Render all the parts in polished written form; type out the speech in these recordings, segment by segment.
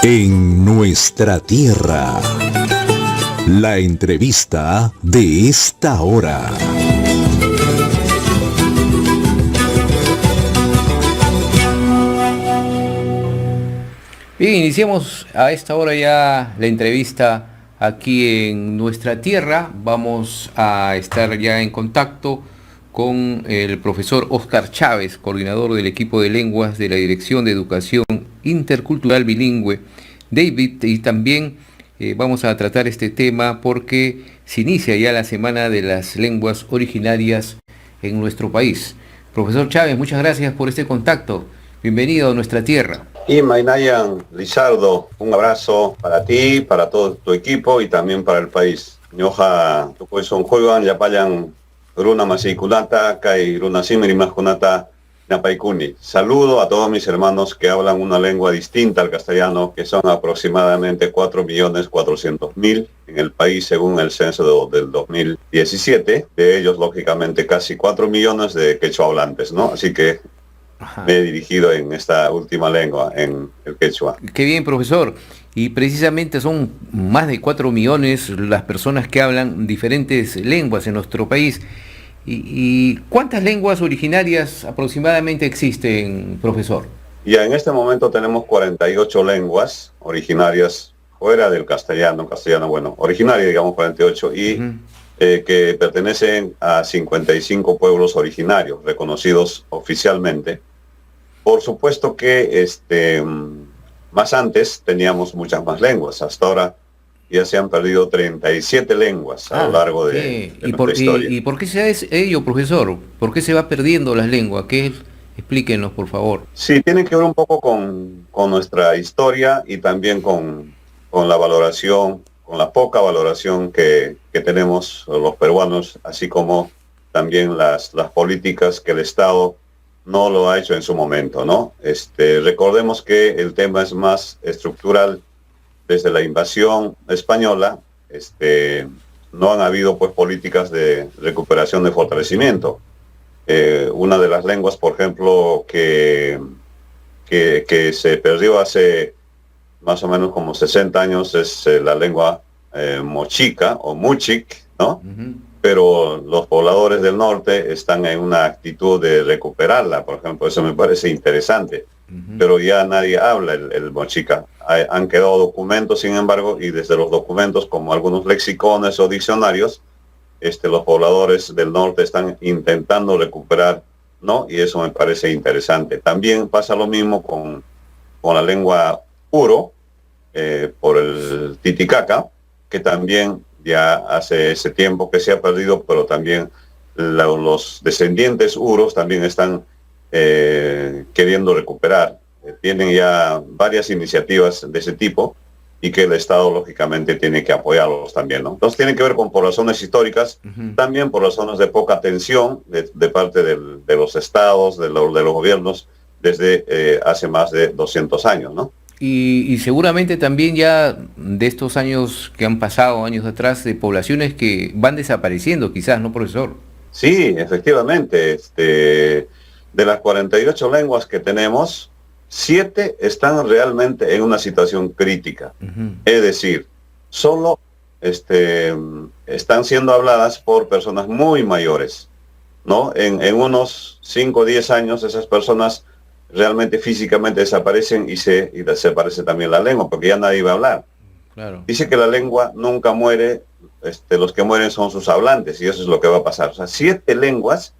En nuestra tierra. La entrevista de esta hora. Bien, iniciamos a esta hora ya la entrevista aquí en nuestra tierra. Vamos a estar ya en contacto con el profesor Óscar Chávez, coordinador del equipo de lenguas de la Dirección de Educación Intercultural Bilingüe, David, y también vamos a tratar este tema porque se inicia ya la Semana de las Lenguas Originarias en nuestro país. Profesor Chávez, muchas gracias por este contacto. Bienvenido a nuestra tierra. Y Mainayan, Lizardo, un abrazo para ti, para todo tu equipo y también para el país. Ñoja, tu pues son juegan, ya vayan runa masiculata, kai runa simiri maskunata, napaikuni. Saludo a todos mis hermanos que hablan una lengua distinta al castellano, que son aproximadamente 4.400.000 en el país según el censo del 2017. De ellos, lógicamente, casi 4 millones de quechua hablantes, ¿no? Así que me he dirigido en esta última lengua, en el quechua. Qué bien, profesor. Y precisamente son más de 4 millones las personas que hablan diferentes lenguas en nuestro país. ¿Y cuántas lenguas originarias aproximadamente existen, profesor? Ya en este momento tenemos 48 lenguas originarias fuera del castellano, bueno, originaria digamos 48, y que pertenecen a 55 pueblos originarios reconocidos oficialmente. Por supuesto que más antes teníamos muchas más lenguas. Hasta ahora ya se han perdido 37 lenguas a lo largo de nuestra historia. ¿Y por qué se hace ello, profesor? ¿Por qué se va perdiendo las lenguas? Explíquenos, por favor. Sí, tiene que ver un poco con nuestra historia y también con la valoración, con la poca valoración que tenemos los peruanos, así como también las políticas que el Estado no lo ha hecho en su momento, ¿no? Recordemos que el tema es más estructural. Desde la invasión española, no han habido pues políticas de recuperación, de fortalecimiento. Una de las lenguas, por ejemplo, que se perdió hace más o menos como 60 años es la lengua mochica o muchic, ¿no? Pero los pobladores del norte están en una actitud de recuperarla, por ejemplo, eso me parece interesante. Pero ya nadie habla el mochica. Han quedado documentos, sin embargo, y desde los documentos, como algunos lexicones o diccionarios, los pobladores del norte están intentando recuperar, ¿no? Y eso me parece interesante. También pasa lo mismo con la lengua uro, por el Titicaca, que también ya hace ese tiempo que se ha perdido, pero también los descendientes uros también están queriendo recuperar. Tienen ya varias iniciativas de ese tipo y que el Estado lógicamente tiene que apoyarlos también, ¿no? Entonces tiene que ver por razones históricas, también por razones de poca atención de parte de los estados, de los gobiernos desde hace más de 200 años, ¿no? Y seguramente también ya de estos años que han pasado, años atrás, de poblaciones que van desapareciendo quizás, ¿no, profesor? Sí, efectivamente. De las 48 lenguas que tenemos, 7 están realmente en una situación crítica. Es decir, solo están siendo habladas por personas muy mayores, ¿no? En unos 5 o 10 años esas personas realmente físicamente desaparecen y desaparece también la lengua, porque ya nadie va a hablar. Claro. Dice que la lengua nunca muere, los que mueren son sus hablantes, y eso es lo que va a pasar. O sea, 7 lenguas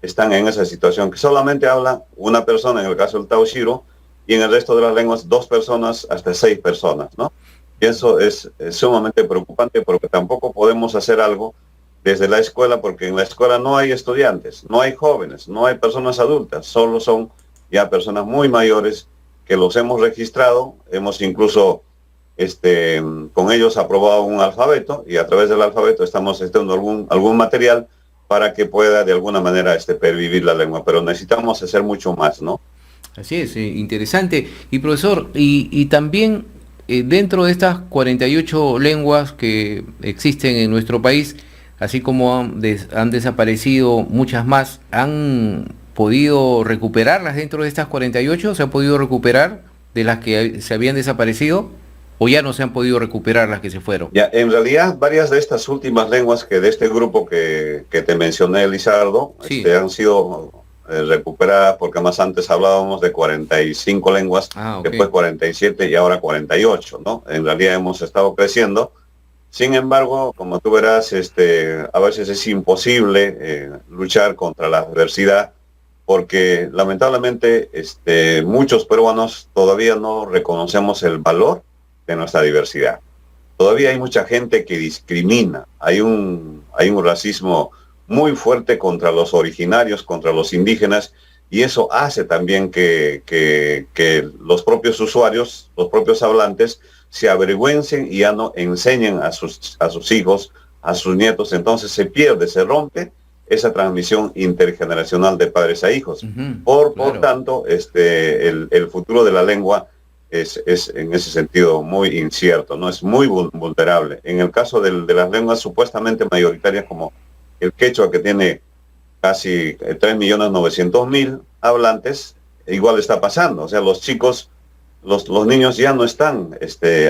están en esa situación, que solamente habla una persona, en el caso del Taoshiro, y en el resto de las lenguas 2 personas hasta 6 personas, ¿no? Y eso es sumamente preocupante, porque tampoco podemos hacer algo desde la escuela, porque en la escuela no hay estudiantes, no hay jóvenes, no hay personas adultas, solo son ya personas muy mayores que los hemos registrado, hemos incluso con ellos aprobado un alfabeto, y a través del alfabeto estamos dando algún material para que pueda de alguna manera pervivir la lengua, pero necesitamos hacer mucho más, ¿no? Así es, interesante. Y profesor, y también dentro de estas 48 lenguas que existen en nuestro país, así como han desaparecido muchas más, ¿han podido recuperarlas dentro de estas 48? ¿Se ha podido recuperar? de las que se habían desaparecido, o ya no se han podido recuperar las que se fueron? Ya, en realidad, varias de estas últimas lenguas que de este grupo que te mencioné, Lizardo, Sí. han sido recuperadas, porque más antes hablábamos de 45 lenguas, Ah, ok. después 47 y ahora 48, ¿no? En realidad hemos estado creciendo. Sin embargo, como tú verás, a veces es imposible luchar contra la adversidad, porque lamentablemente muchos peruanos todavía no reconocemos el valor de nuestra diversidad. Todavía hay mucha gente que discrimina, hay un racismo muy fuerte contra los originarios, contra los indígenas, y eso hace también que los propios usuarios, los propios hablantes, se avergüencen y ya no enseñen a sus hijos, a sus nietos. Entonces se pierde, se rompe esa transmisión intergeneracional de padres a hijos. Por tanto, el futuro de la lengua es en ese sentido muy incierto, ¿no? Es muy vulnerable. En el caso de las lenguas supuestamente mayoritarias como el quechua, que tiene casi 3.900.000 hablantes, igual está pasando. O sea, los chicos, los niños ya no están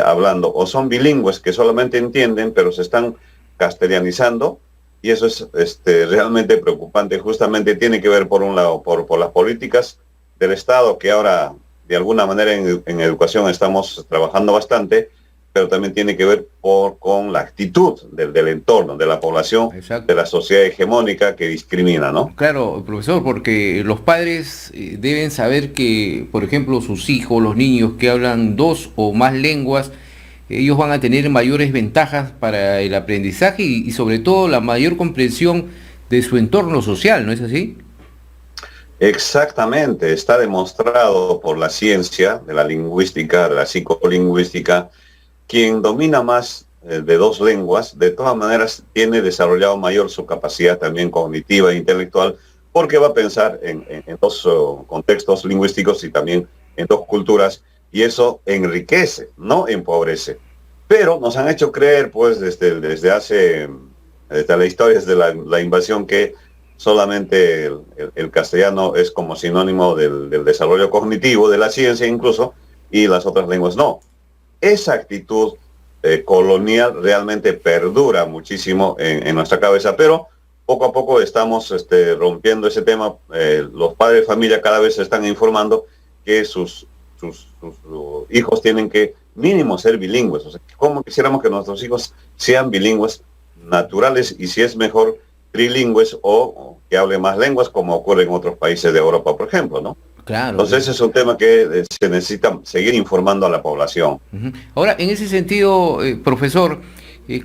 hablando, o son bilingües que solamente entienden, pero se están castellanizando, y eso es realmente preocupante. Justamente tiene que ver, por un lado, por las políticas del Estado, que ahora de alguna manera en educación estamos trabajando bastante, pero también tiene que ver con la actitud del entorno, de la población, Exacto, de la sociedad hegemónica que discrimina, ¿no? Claro, profesor, porque los padres deben saber que, por ejemplo, sus hijos, los niños que hablan 2 o más lenguas, ellos van a tener mayores ventajas para el aprendizaje y sobre todo la mayor comprensión de su entorno social, ¿no es así? Exactamente, está demostrado por la ciencia de la lingüística, de la psicolingüística. Quien domina más de 2 lenguas, de todas maneras tiene desarrollado mayor su capacidad también cognitiva e intelectual, porque va a pensar en 2 contextos lingüísticos y también en 2 culturas, y eso enriquece, no empobrece. Pero nos han hecho creer, pues, desde la historia, desde la invasión, que solamente el castellano es como sinónimo del desarrollo cognitivo, de la ciencia incluso, y las otras lenguas no. Esa actitud colonial realmente perdura muchísimo en nuestra cabeza, pero poco a poco estamos rompiendo ese tema. Los padres de familia cada vez se están informando que sus hijos tienen que mínimo ser bilingües. O sea, ¿cómo quisiéramos que nuestros hijos sean bilingües naturales, y si es mejor trilingües, o que hablen más lenguas, como ocurre en otros países de Europa, por ejemplo, ¿no? Claro. Entonces ese es un tema que se necesita seguir informando a la población. Ahora, en ese sentido, profesor,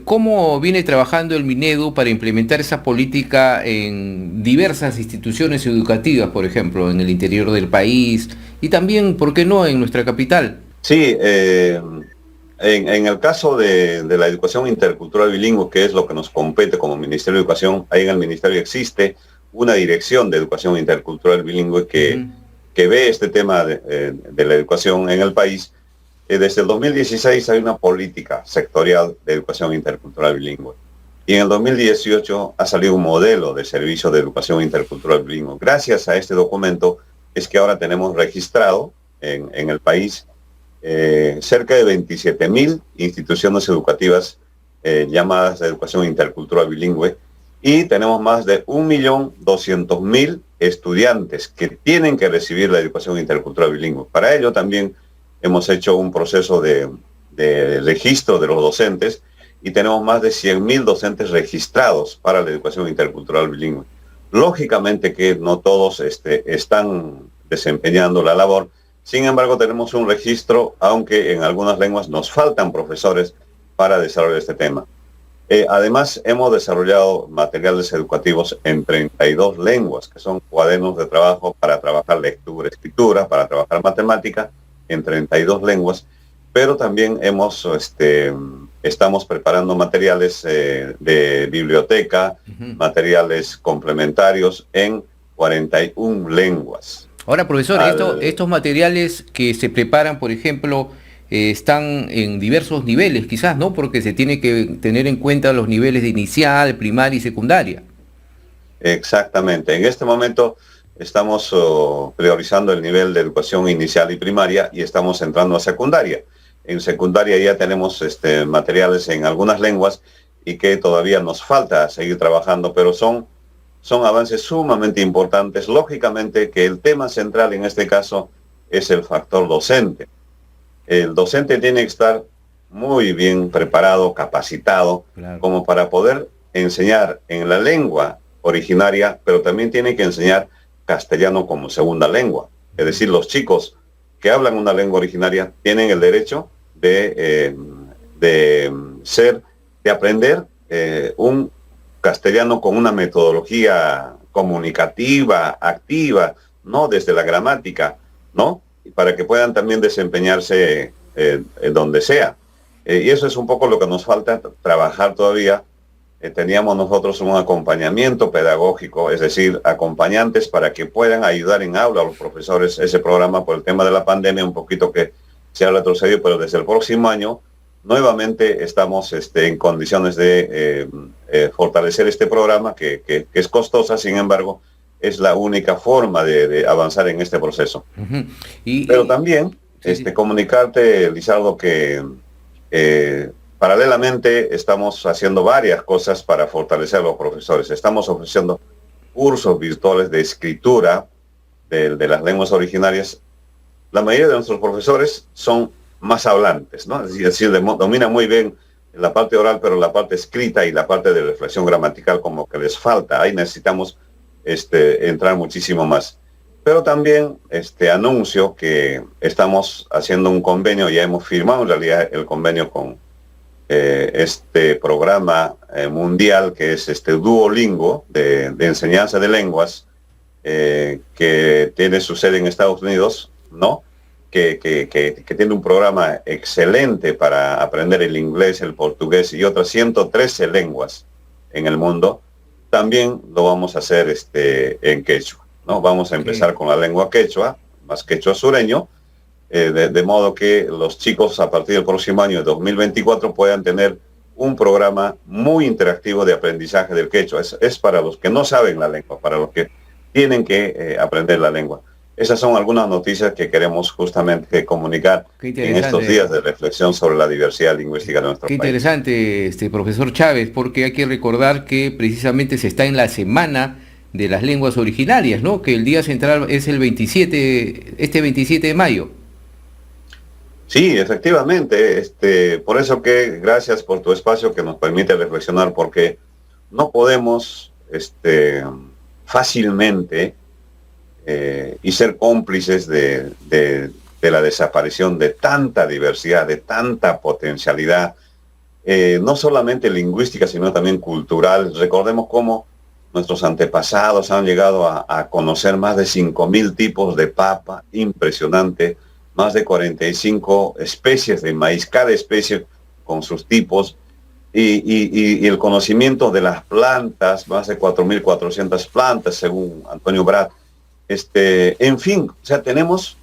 ¿cómo viene trabajando el Minedu para implementar esa política en diversas instituciones educativas, por ejemplo, en el interior del país y también, ¿por qué no, en nuestra capital? Sí, en el caso de la educación intercultural bilingüe, que es lo que nos compete como Ministerio de Educación, ahí en el Ministerio existe una dirección de educación intercultural bilingüe que ve este tema de la educación en el país. Desde el 2016 hay una política sectorial de educación intercultural bilingüe. Y en el 2018 ha salido un modelo de servicio de educación intercultural bilingüe. Gracias a este documento es que ahora tenemos registrado en el país cerca de 27.000 instituciones educativas llamadas de educación intercultural bilingüe, y tenemos más de 1.200.000 estudiantes que tienen que recibir la educación intercultural bilingüe. Para ello también hemos hecho un proceso de registro de los docentes, y tenemos más de 100.000 docentes registrados para la educación intercultural bilingüe. Lógicamente que no todos están desempeñando la labor. Sin embargo, tenemos un registro, aunque en algunas lenguas nos faltan profesores para desarrollar este tema. Además, hemos desarrollado materiales educativos en 32 lenguas, que son cuadernos de trabajo para trabajar lectura, escritura, para trabajar matemática, en 32 lenguas, pero también estamos preparando materiales de biblioteca, materiales complementarios en 41 lenguas. Ahora, profesor, estos materiales que se preparan, por ejemplo, están en diversos niveles, quizás, ¿no? Porque se tiene que tener en cuenta los niveles de inicial, primaria y secundaria. Exactamente. En este momento estamos priorizando el nivel de educación inicial y primaria y estamos entrando a secundaria. En secundaria ya tenemos materiales en algunas lenguas y que todavía nos falta seguir trabajando, pero son avances sumamente importantes. Lógicamente que el tema central en este caso es el factor docente. El docente tiene que estar muy bien preparado, capacitado, claro, como para poder enseñar en la lengua originaria, pero también tiene que enseñar castellano como segunda lengua. Es decir, los chicos que hablan una lengua originaria tienen el derecho de aprender un castellano con una metodología comunicativa, activa, ¿no? Desde la gramática, ¿no? Y para que puedan también desempeñarse en donde sea. Y eso es un poco lo que nos falta trabajar todavía. Teníamos nosotros un acompañamiento pedagógico, es decir, acompañantes para que puedan ayudar en aula a los profesores. Ese programa, por el tema de la pandemia, un poquito que se ha retrocedido, pero desde el próximo año nuevamente estamos en condiciones de fortalecer este programa que es costosa, sin embargo, es la única forma de avanzar en este proceso. Uh-huh. Pero también sí. Comunicarte, Lizardo, que paralelamente estamos haciendo varias cosas para fortalecer a los profesores. Estamos ofreciendo cursos virtuales de escritura de las lenguas originarias. La mayoría de nuestros profesores son más hablantes, ¿no? Es decir, dominan muy bien la parte oral, pero la parte escrita y la parte de reflexión gramatical como que les falta. Ahí necesitamos entrar muchísimo más. Pero también anuncio que estamos haciendo un convenio, ya hemos firmado en realidad el convenio con este programa mundial que es Duolingo de enseñanza de lenguas, que tiene su sede en Estados Unidos, ¿no? Que tiene un programa excelente para aprender el inglés, el portugués y otras 113 lenguas en el mundo. También lo vamos a hacer en quechua, ¿no? Vamos a empezar con la lengua quechua, más quechua sureño, de modo que los chicos a partir del próximo año, 2024, puedan tener un programa muy interactivo de aprendizaje del quechua. Es para los que no saben la lengua, para los que tienen que aprender la lengua. Esas son algunas noticias que queremos justamente comunicar en estos días de reflexión sobre la diversidad lingüística de nuestro país. Qué interesante, profesor Chávez, porque hay que recordar que precisamente se está en la semana de las lenguas originarias, ¿no? Que el día central es el 27 de mayo. Sí, efectivamente. Por eso que gracias por tu espacio que nos permite reflexionar, porque no podemos fácilmente y ser cómplices de la desaparición de tanta diversidad, de tanta potencialidad, no solamente lingüística, sino también cultural. Recordemos cómo nuestros antepasados han llegado a conocer más de 5.000 tipos de papa, impresionante, más de 45 especies de maíz, cada especie con sus tipos, y el conocimiento de las plantas, más de 4.400 plantas, según Antonio Brad. En fin, o sea, tenemos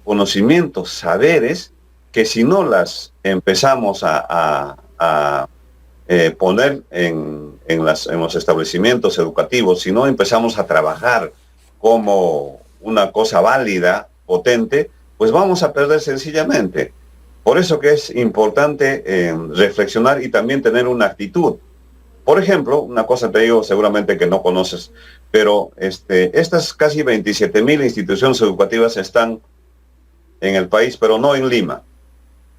conocimientos, saberes, que si no las empezamos a poner en los establecimientos educativos, si no empezamos a trabajar como una cosa válida, potente, pues vamos a perder sencillamente. Por eso que es importante reflexionar y también tener una actitud. Por ejemplo, una cosa te digo seguramente que no conoces, pero estas casi 27.000 instituciones educativas están en el país, pero no en Lima.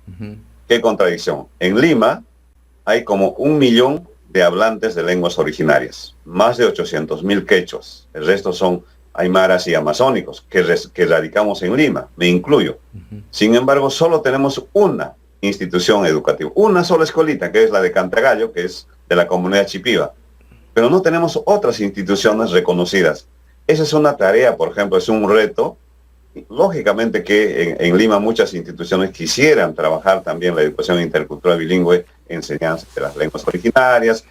Uh-huh. Qué contradicción. En Lima hay como 1 millón de hablantes de lenguas originarias, más de 800.000 quechuas. El resto son aymaras y amazónicos que radicamos en Lima, me incluyo. Uh-huh. Sin embargo, solo tenemos una institución educativa, una sola escuelita, que es la de Cantagallo, que es de la comunidad Chipiva, pero no tenemos otras instituciones reconocidas. Esa es una tarea, por ejemplo, es un reto. Lógicamente que en Lima muchas instituciones quisieran trabajar también la educación intercultural bilingüe, enseñanza de las lenguas originarias,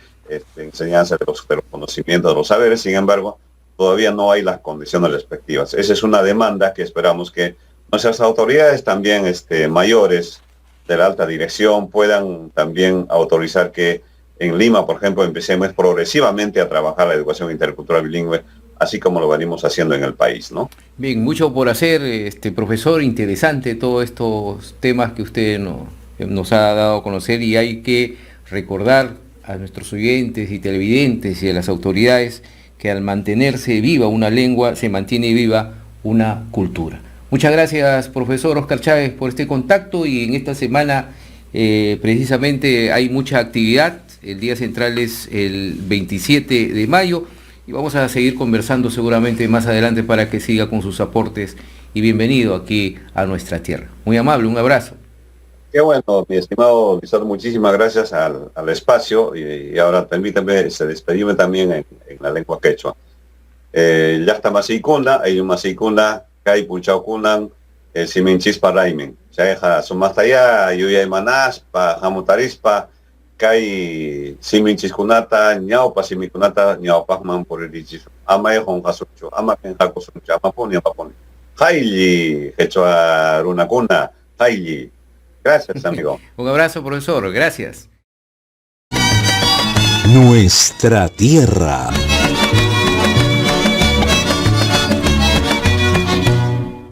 enseñanza de los conocimientos, de los saberes. Sin embargo, todavía no hay las condiciones respectivas. Esa es una demanda que esperamos que nuestras autoridades también mayores de la alta dirección puedan también autorizar que en Lima, por ejemplo, empecemos progresivamente a trabajar la educación intercultural bilingüe, así como lo venimos haciendo en el país, ¿no? Bien, mucho por hacer, profesor, interesante todos estos temas que usted nos ha dado a conocer, y hay que recordar a nuestros oyentes y televidentes y a las autoridades que al mantenerse viva una lengua, se mantiene viva una cultura. Muchas gracias, profesor Oscar Chávez, por este contacto, y en esta semana precisamente hay mucha actividad. El día central es el 27 de mayo y vamos a seguir conversando seguramente más adelante para que siga con sus aportes, y bienvenido aquí a nuestra tierra. Muy amable, un abrazo. Qué bueno, mi estimado Lizardo, muchísimas gracias al espacio, y ahora permítame despedirme también en la lengua quechua. Ya está Masicuna, hay un Masicuna, Kai Puchaukunan, Simenchispa Raimen. Chaeja Sumastaya, Yuya Manaspa, Jamutarispa, Kai Siminchiskunata, Ñaupa Simikunata, Ñaupahman por el Dichis. Ama Ejon Hasucho, Ama Kenjakusuncha, Amaponi, Amaponi. Haili, Quechua Runacuna, Haili. Gracias, amigo. Un abrazo, profesor. Gracias. Nuestra tierra.